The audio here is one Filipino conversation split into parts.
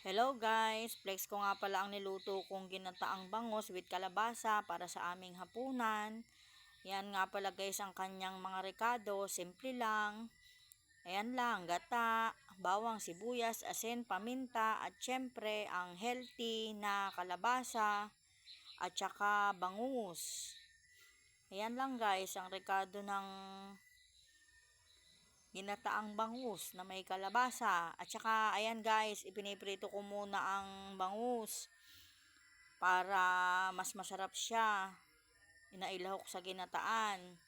Hello guys, flex ko nga pala ang niluto kong ginataang bangus with kalabasa para sa aming hapunan. Yan nga pala guys ang kanyang mga rekado, simple lang. Ayan lang, gata, bawang, sibuyas, asin, paminta at syempre ang healthy na kalabasa at saka bangus. Ayan lang guys ang rekado ng ginataang bangus na may kalabasa. At saka, ayan guys, ipiniprito ko muna ang bangus para mas masarap siya. Inailahok sa ginataan.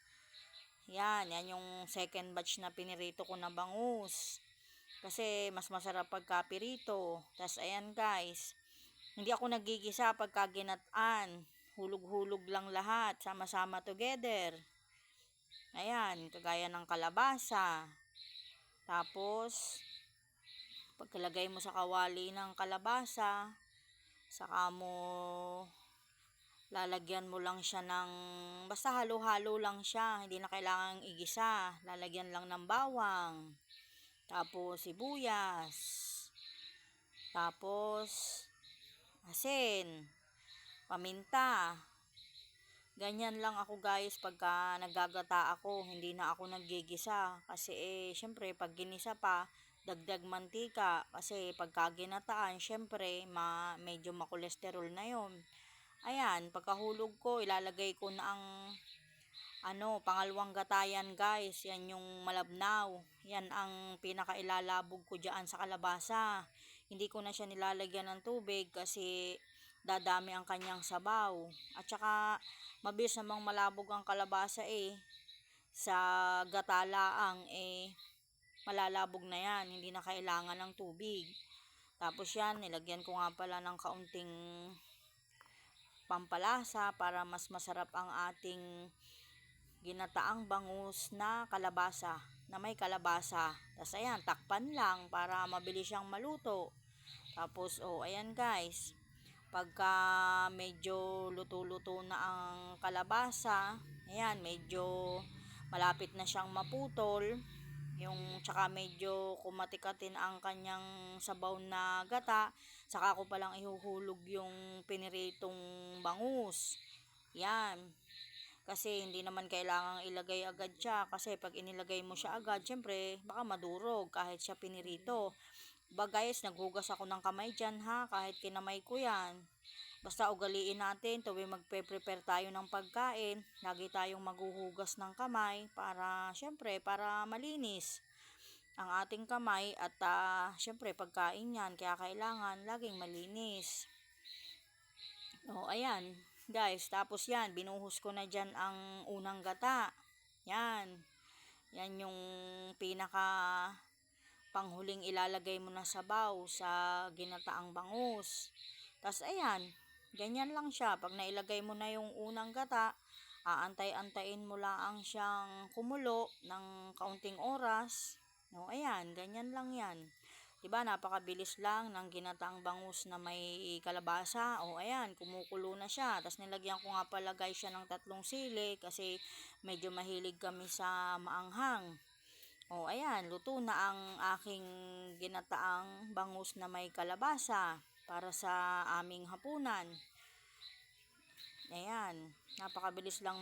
Yan yung second batch na pinirito ko na bangus. Kasi mas masarap pagka pirito. Tas ayan guys, hindi ako nagigisa pagka ginataan. Hulog-hulog lang lahat, sama-sama together. Ayan, kagaya ng kalabasa. Tapos, pagkalagay mo sa kawali ng kalabasa, saka mo lalagyan mo lang siya ng basta halo-halo lang siya, hindi na kailangang igisa. Lalagyan lang ng bawang, tapos sibuyas, tapos asin, paminta. Ganyan lang ako guys pagka naggagata ako, hindi na ako naggigisa kasi syempre pag ginisa pa dagdag mantika kasi pagka ginataan syempre medyo makolesterol na yon. Ayan, pagkahulog ko ilalagay ko na ang pangalawang gatayan guys, yan yung malabnaw. Yan ang pinakailalabog ko diyan sa kalabasa. Hindi ko na siya nilalagyan ng tubig kasi dadami ang kanyang sabaw. At saka mabilis namang malabog ang kalabasa sa gatalaang malalabog na yan, hindi na kailangan ng tubig. Tapos yan, nilagyan ko nga pala ng kaunting pampalasa para mas masarap ang ating ginataang bangus na kalabasa, na may kalabasa. Tapos ayan, takpan lang para mabilis siyang maluto. Tapos ayan guys, pagka medyo luto-luto na ang kalabasa, ayan, medyo malapit na siyang maputol, yung tsaka medyo kumatikatin ang kanyang sabaw na gata, saka ko palang ihuhulog yung piniritong bangus. Yan. Kasi hindi naman kailangang ilagay agad siya. Kasi pag inilagay mo siya agad, syempre, baka madurog kahit siya pinirito. Ba guys, naghugas ako ng kamay dyan ha, kahit kinamay ko yan. Basta ugaliin natin, tuwing magpe-prepare tayo ng pagkain, lagi tayong maghuhugas ng kamay para, syempre, para malinis ang ating kamay at syempre pagkain yan, kaya kailangan laging malinis. Ayan guys, tapos yan, binuhos ko na dyan ang unang gata. Yan yung pinaka panghuling ilalagay mo na sabaw sa ginataang bangus. Tas ayan, ganyan lang siya. Pag nailagay mo na yung unang gata, aantay-antayin mo lang siyang kumulo ng kaunting oras. Ayan, ganyan lang yan. Diba, napakabilis lang ng ginataang bangus na may kalabasa. Ayan, kumukulo na siya. Tapos nilagyan ko nga pala guys siya ng 3 sili kasi medyo mahilig kami sa maanghang. Ayan, luto na ang aking ginataang bangus na may kalabasa para sa aming hapunan. Ayan, napakabilis lang